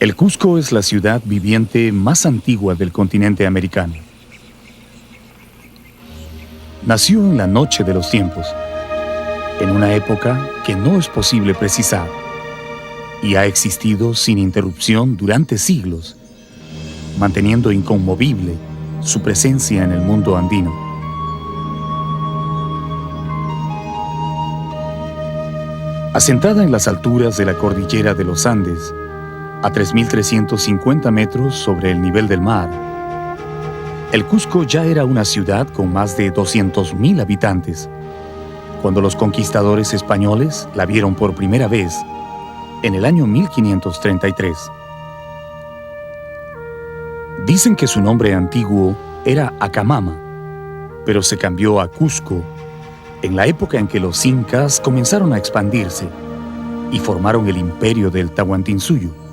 El Cusco es la ciudad viviente más antigua del continente americano. Nació en la noche de los tiempos, en una época que no es posible precisar, y ha existido sin interrupción durante siglos, manteniendo inconmovible su presencia en el mundo andino. Asentada en las alturas de la cordillera de los Andes, a 3.350 metros sobre el nivel del mar, el Cusco ya era una ciudad con más de 200.000 habitantes, cuando los conquistadores españoles la vieron por primera vez en el año 1533. Dicen que su nombre antiguo era Acamama, pero se cambió a Cusco en la época en que los incas comenzaron a expandirse y formaron el imperio del Tahuantinsuyo.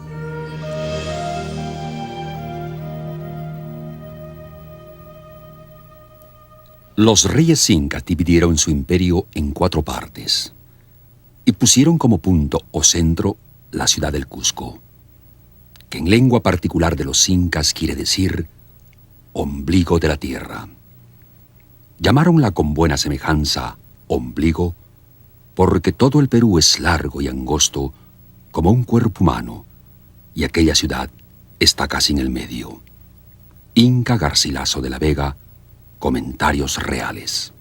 Los reyes incas dividieron su imperio en 4 partes y pusieron como punto o centro la ciudad del Cusco, que en lengua particular de los incas quiere decir ombligo de la tierra. Llamaronla con buena semejanza ombligo porque todo el Perú es largo y angosto como un cuerpo humano y aquella ciudad está casi en el medio. Inca Garcilaso de la Vega, Comentarios Reales.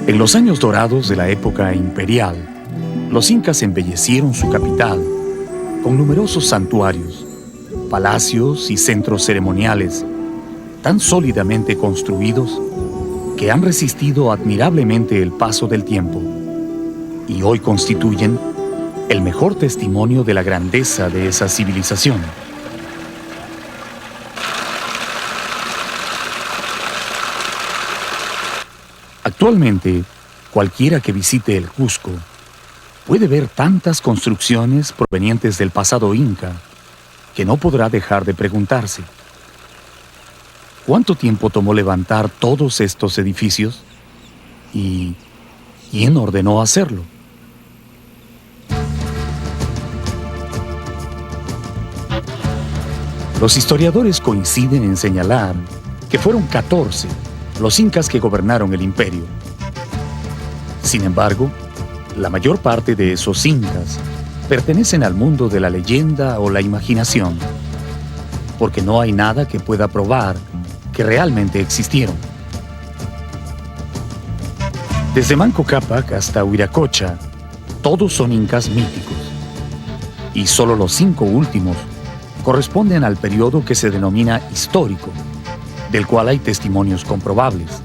En los años dorados de la época imperial, los incas embellecieron su capital con numerosos santuarios, palacios y centros ceremoniales tan sólidamente construidos que han resistido admirablemente el paso del tiempo y hoy constituyen el mejor testimonio de la grandeza de esa civilización. Actualmente, cualquiera que visite el Cusco puede ver tantas construcciones provenientes del pasado inca que no podrá dejar de preguntarse: ¿cuánto tiempo tomó levantar todos estos edificios? ¿Y quién ordenó hacerlo? Los historiadores coinciden en señalar que fueron 14 los incas que gobernaron el imperio. Sin embargo, la mayor parte de esos incas pertenecen al mundo de la leyenda o la imaginación, porque no hay nada que pueda probar que realmente existieron. Desde Manco Cápac hasta Huiracocha, todos son incas míticos, y solo los 5 últimos corresponden al periodo que se denomina histórico, del cual hay testimonios comprobables.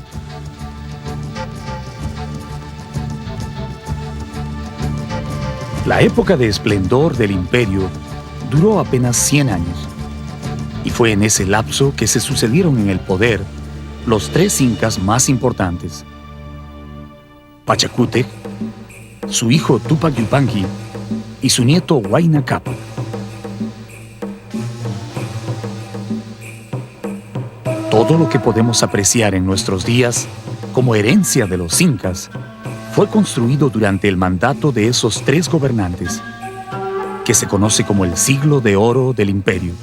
La época de esplendor del imperio duró apenas 100 años, y fue en ese lapso que se sucedieron en el poder los 3 incas más importantes: Pachacútec, su hijo Túpac Yupanqui y su nieto Huayna Cápac. Todo lo que podemos apreciar en nuestros días como herencia de los incas fue construido durante el mandato de esos 3 gobernantes, que se conoce como el siglo de oro del imperio,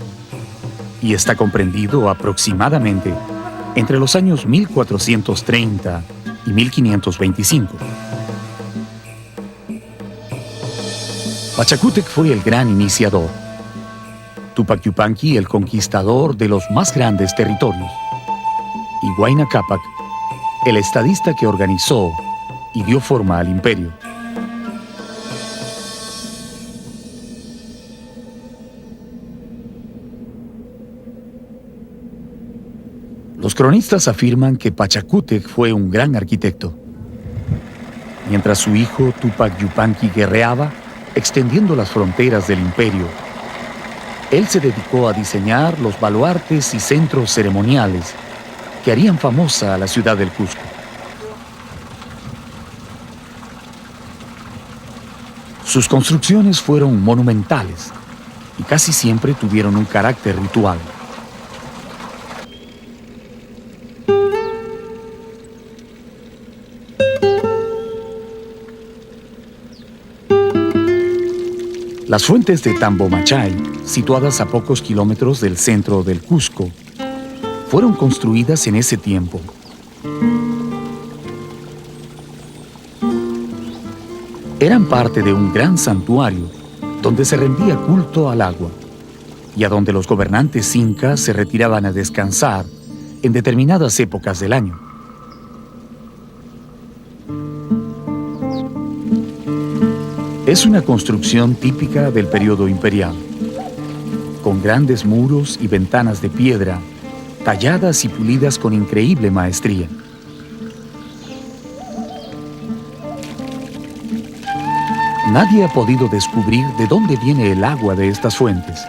y está comprendido aproximadamente entre los años 1430 y 1525. Pachacútec fue el gran iniciador, Túpac Yupanqui el conquistador de los más grandes territorios, y Huayna Cápac el estadista que organizó y dio forma al imperio. Los cronistas afirman que Pachacútec fue un gran arquitecto. Mientras su hijo Túpac Yupanqui guerreaba, extendiendo las fronteras del imperio, él se dedicó a diseñar los baluartes y centros ceremoniales que harían famosa a la ciudad del Cusco. Sus construcciones fueron monumentales y casi siempre tuvieron un carácter ritual. Las fuentes de Tambomachay, situadas a pocos kilómetros del centro del Cusco, fueron construidas en ese tiempo. Eran parte de un gran santuario donde se rendía culto al agua y a donde los gobernantes incas se retiraban a descansar en determinadas épocas del año. Es una construcción típica del periodo imperial, con grandes muros y ventanas de piedra, talladas y pulidas con increíble maestría. Nadie ha podido descubrir de dónde viene el agua de estas fuentes.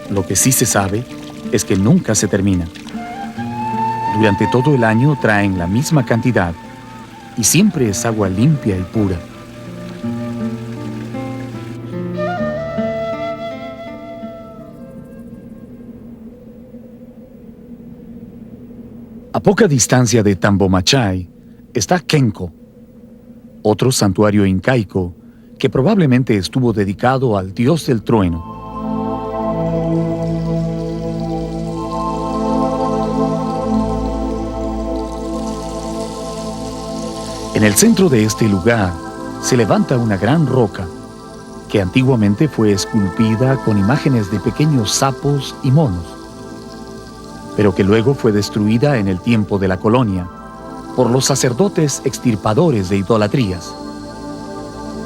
Lo que sí se sabe es que nunca se termina. Durante todo el año traen la misma cantidad y siempre es agua limpia y pura. A poca distancia de Tambomachay está Kenko, otro santuario incaico que probablemente estuvo dedicado al dios del trueno. En el centro de este lugar se levanta una gran roca que antiguamente fue esculpida con imágenes de pequeños sapos y monos, pero que luego fue destruida en el tiempo de la colonia por los sacerdotes extirpadores de idolatrías,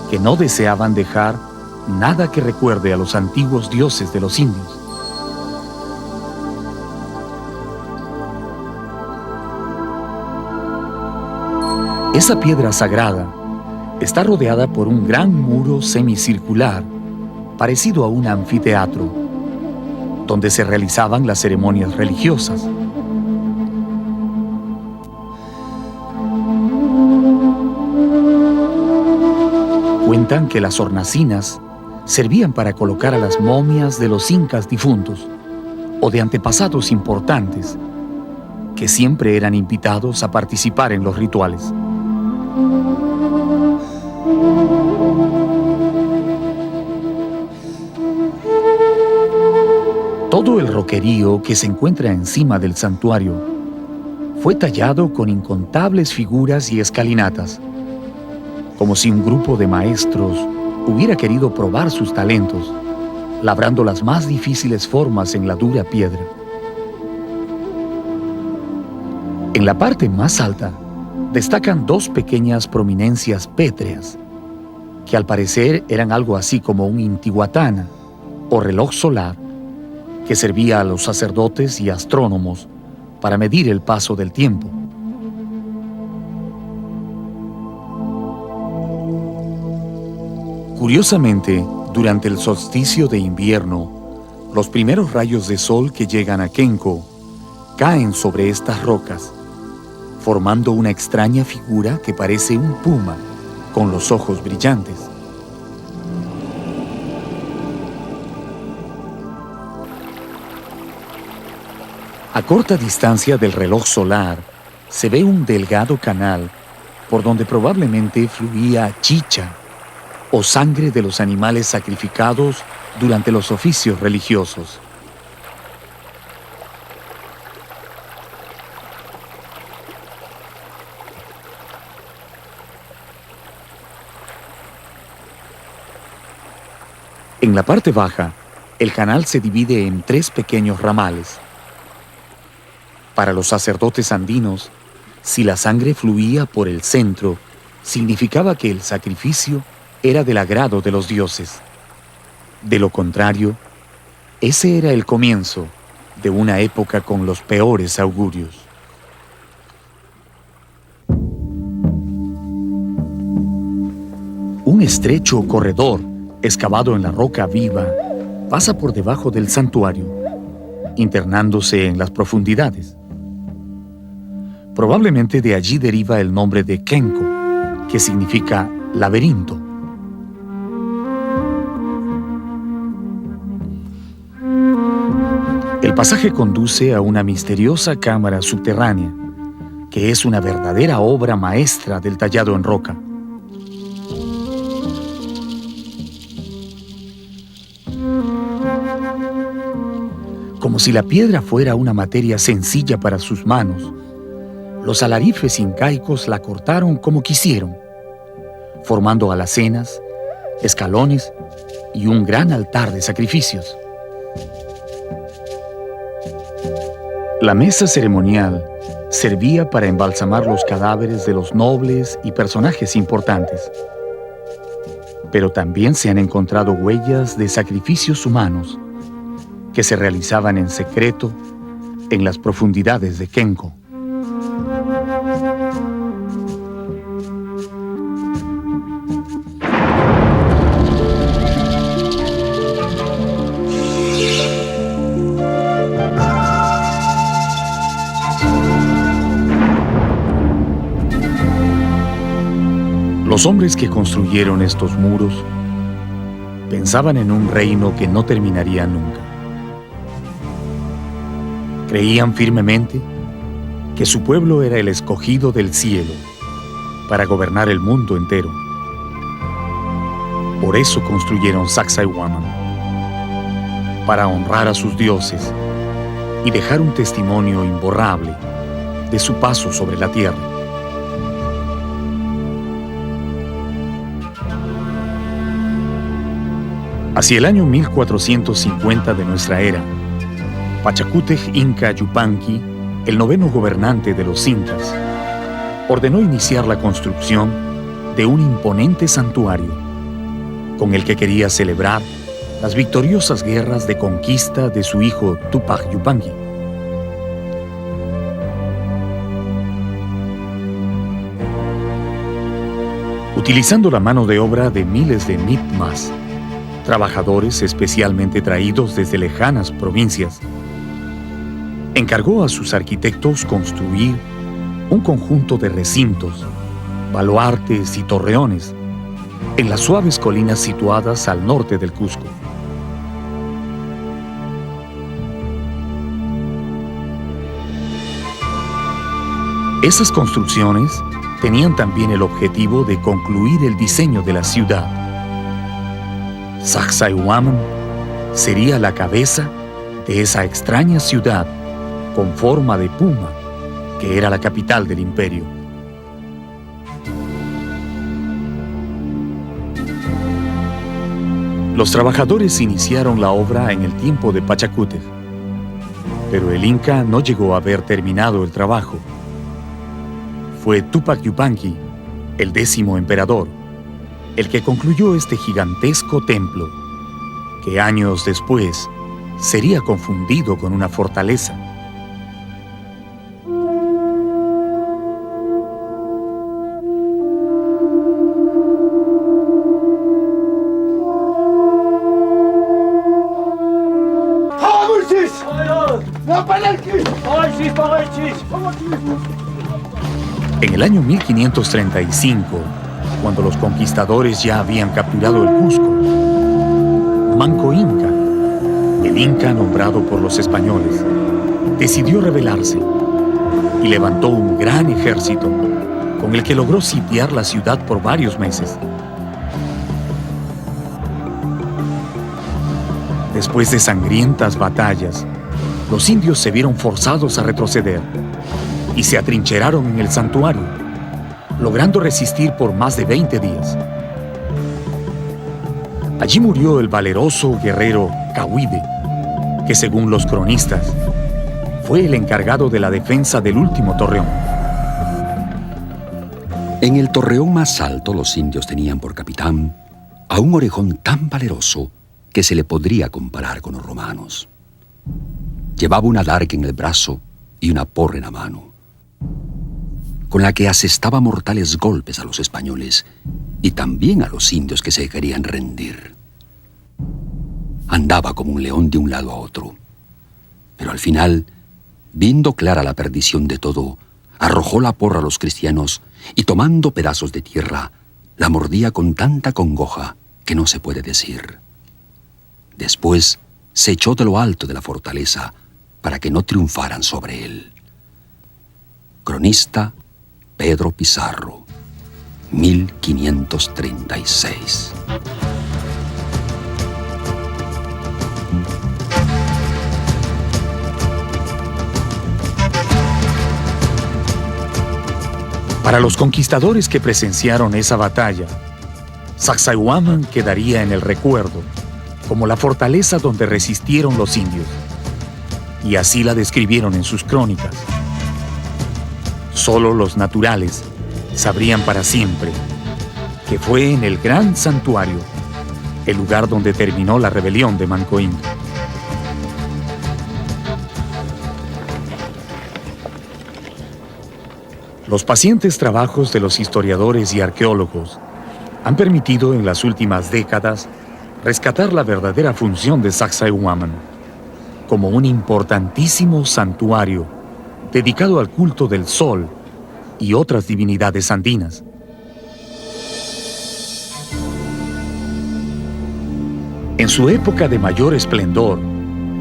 que no deseaban dejar nada que recuerde a los antiguos dioses de los indios. Esa piedra sagrada está rodeada por un gran muro semicircular, parecido a un anfiteatro, donde se realizaban las ceremonias religiosas. Cuentan que las hornacinas servían para colocar a las momias de los incas difuntos o de antepasados importantes, que siempre eran invitados a participar en los rituales. Todo el roquerío que se encuentra encima del santuario fue tallado con incontables figuras y escalinatas, como si un grupo de maestros hubiera querido probar sus talentos, labrando las más difíciles formas en la dura piedra. En la parte más alta destacan dos pequeñas prominencias pétreas, que al parecer eran algo así como un intihuatana o reloj solar que servía a los sacerdotes y astrónomos para medir el paso del tiempo. Curiosamente, durante el solsticio de invierno, los primeros rayos de sol que llegan a Kenko caen sobre estas rocas, formando una extraña figura que parece un puma con los ojos brillantes. A corta distancia del reloj solar se ve un delgado canal por donde probablemente fluía chicha o sangre de los animales sacrificados durante los oficios religiosos. En la parte baja, el canal se divide en 3 pequeños ramales. Para los sacerdotes andinos, si la sangre fluía por el centro, significaba que el sacrificio era del agrado de los dioses. De lo contrario, ese era el comienzo de una época con los peores augurios. Un estrecho corredor excavado en la roca viva pasa por debajo del santuario, internándose en las profundidades. Probablemente de allí deriva el nombre de Kenko, que significa laberinto. El pasaje conduce a una misteriosa cámara subterránea, que es una verdadera obra maestra del tallado en roca. Como si la piedra fuera una materia sencilla para sus manos, los alarifes incaicos la cortaron como quisieron, formando alacenas, escalones y un gran altar de sacrificios. La mesa ceremonial servía para embalsamar los cadáveres de los nobles y personajes importantes. Pero también se han encontrado huellas de sacrificios humanos que se realizaban en secreto en las profundidades de Kenko. Los hombres que construyeron estos muros pensaban en un reino que no terminaría nunca. Creían firmemente que su pueblo era el escogido del cielo para gobernar el mundo entero. Por eso construyeron Sacsayhuaman, para honrar a sus dioses y dejar un testimonio imborrable de su paso sobre la tierra. Hacia el año 1450 de nuestra era, Pachacútec Inca Yupanqui, el noveno gobernante de los incas, ordenó iniciar la construcción de un imponente santuario, con el que quería celebrar las victoriosas guerras de conquista de su hijo Tupac Yupanqui. Utilizando la mano de obra de miles de mitmas, trabajadores especialmente traídos desde lejanas provincias, encargó a sus arquitectos construir un conjunto de recintos, baluartes y torreones en las suaves colinas situadas al norte del Cusco. Esas construcciones tenían también el objetivo de concluir el diseño de la ciudad. Sacsayhuaman sería la cabeza de esa extraña ciudad con forma de puma que era la capital del imperio. Los trabajadores iniciaron la obra en el tiempo de Pachacútec, pero el Inca no llegó a haber terminado el trabajo. Fue Tupac Yupanqui, el 10º emperador, el que concluyó este gigantesco templo, que años después sería confundido con una fortaleza. En el año 1535, cuando los conquistadores ya habían capturado el Cusco, Manco Inca, el Inca nombrado por los españoles, decidió rebelarse y levantó un gran ejército con el que logró sitiar la ciudad por varios meses. Después de sangrientas batallas, los indios se vieron forzados a retroceder y se atrincheraron en el santuario, logrando resistir por más de 20 días. Allí murió el valeroso guerrero Cahuide, que según los cronistas, fue el encargado de la defensa del último torreón. En el torreón más alto los indios tenían por capitán a un orejón tan valeroso que se le podría comparar con los romanos. Llevaba una adarga en el brazo y una porra en la mano, con la que asestaba mortales golpes a los españoles y también a los indios que se querían rendir. Andaba como un león de un lado a otro, pero al final, viendo clara la perdición de todo, arrojó la porra a los cristianos y tomando pedazos de tierra, la mordía con tanta congoja que no se puede decir. Después se echó de lo alto de la fortaleza para que no triunfaran sobre él. Cronista Pedro Pizarro, 1536. Para los conquistadores que presenciaron esa batalla, Sacsayhuaman quedaría en el recuerdo como la fortaleza donde resistieron los indios, y así la describieron en sus crónicas. Solo los naturales sabrían para siempre que fue en el gran santuario el lugar donde terminó la rebelión de Manco Inca. Los pacientes trabajos de los historiadores y arqueólogos han permitido en las últimas décadas rescatar la verdadera función de Sacsayhuaman como un importantísimo santuario dedicado al culto del sol y otras divinidades andinas. En su época de mayor esplendor,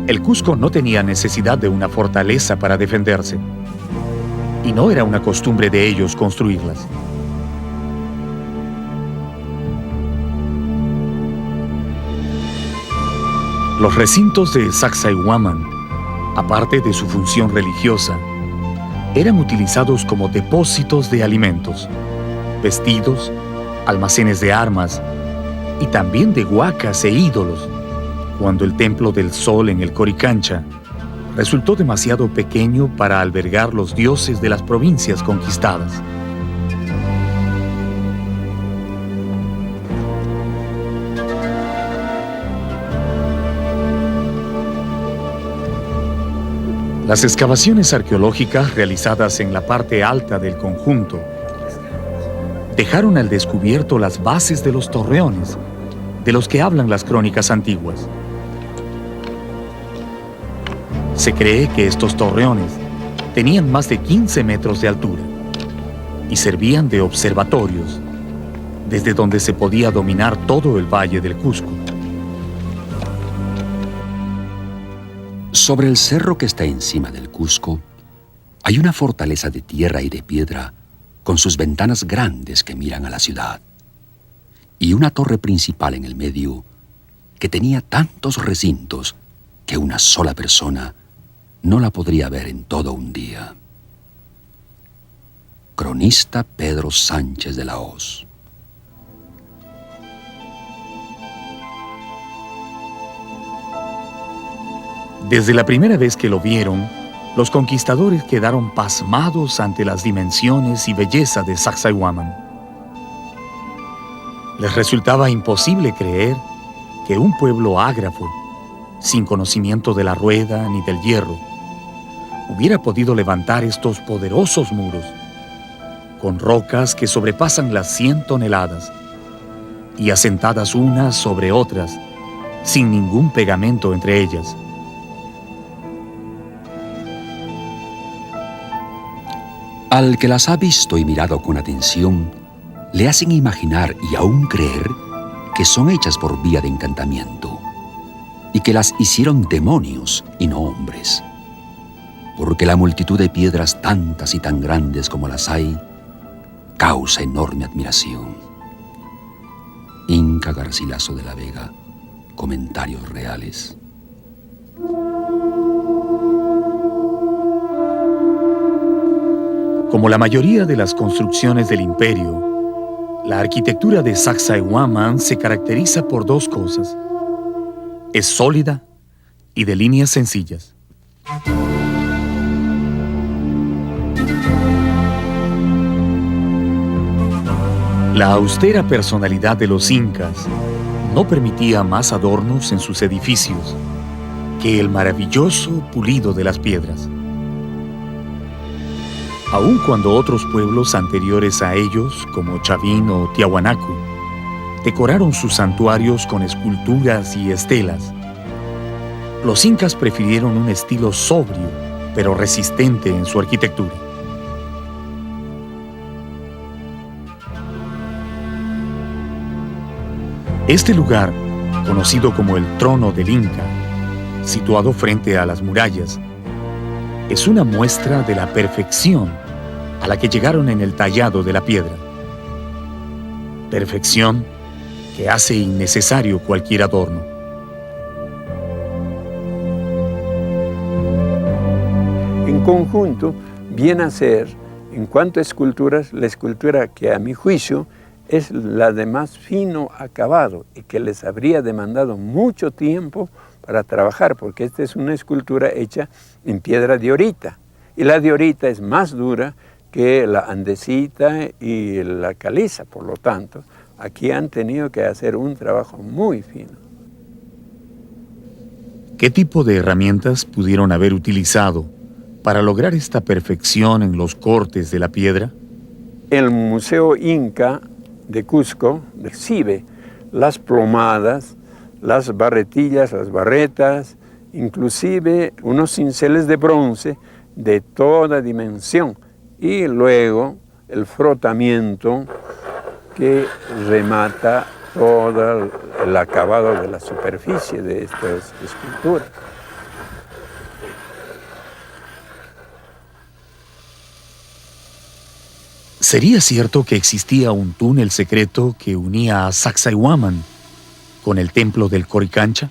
el Cusco no tenía necesidad de una fortaleza para defenderse, y no era una costumbre de ellos construirlas. Los recintos de Sacsayhuaman, aparte de su función religiosa, eran utilizados como depósitos de alimentos, vestidos, almacenes de armas y también de huacas e ídolos, cuando el templo del sol en el Coricancha resultó demasiado pequeño para albergar los dioses de las provincias conquistadas. Las excavaciones arqueológicas realizadas en la parte alta del conjunto dejaron al descubierto las bases de los torreones de los que hablan las crónicas antiguas. Se cree que estos torreones tenían más de 15 metros de altura y servían de observatorios, desde donde se podía dominar todo el valle del Cusco. Sobre el cerro que está encima del Cusco, hay una fortaleza de tierra y de piedra con sus ventanas grandes que miran a la ciudad, y una torre principal en el medio que tenía tantos recintos que una sola persona no la podría ver en todo un día. Cronista Pedro Sánchez de la Hoz. Desde la primera vez que lo vieron, los conquistadores quedaron pasmados ante las dimensiones y belleza de Sacsayhuaman. Les resultaba imposible creer que un pueblo ágrafo, sin conocimiento de la rueda ni del hierro, hubiera podido levantar estos poderosos muros, con rocas que sobrepasan las 100 toneladas, y asentadas unas sobre otras, sin ningún pegamento entre ellas. Al que las ha visto y mirado con atención, le hacen imaginar y aún creer que son hechas por vía de encantamiento y que las hicieron demonios y no hombres. Porque la multitud de piedras tantas y tan grandes como las hay, causa enorme admiración. Inca Garcilaso de la Vega, Comentarios Reales. Como la mayoría de las construcciones del imperio, la arquitectura de Sacsayhuaman se caracteriza por dos cosas: es sólida y de líneas sencillas. La austera personalidad de los incas no permitía más adornos en sus edificios que el maravilloso pulido de las piedras. Aun cuando otros pueblos anteriores a ellos, como Chavín o Tiahuanaco, decoraron sus santuarios con esculturas y estelas, los incas prefirieron un estilo sobrio, pero resistente en su arquitectura. Este lugar, conocido como el Trono del Inca, situado frente a las murallas, es una muestra de la perfección a la que llegaron en el tallado de la piedra. Perfección que hace innecesario cualquier adorno. En conjunto, viene a ser En cuanto a esculturas, la escultura que a mi juicio es la de más fino acabado y que les habría demandado mucho tiempo para trabajar, porque esta es una escultura hecha en piedra diorita. Y la diorita es más dura que la andesita y la caliza, por lo tanto, aquí han tenido que hacer un trabajo muy fino. ¿Qué tipo de herramientas pudieron haber utilizado para lograr esta perfección en los cortes de la piedra? El Museo Inca de Cusco exhibe las plomadas, las barretillas, las barretas, inclusive unos cinceles de bronce de toda dimensión y luego el frotamiento que remata todo el acabado de la superficie de estas esculturas. ¿Sería cierto que existía un túnel secreto que unía a Sacsayhuaman con el templo del Coricancha?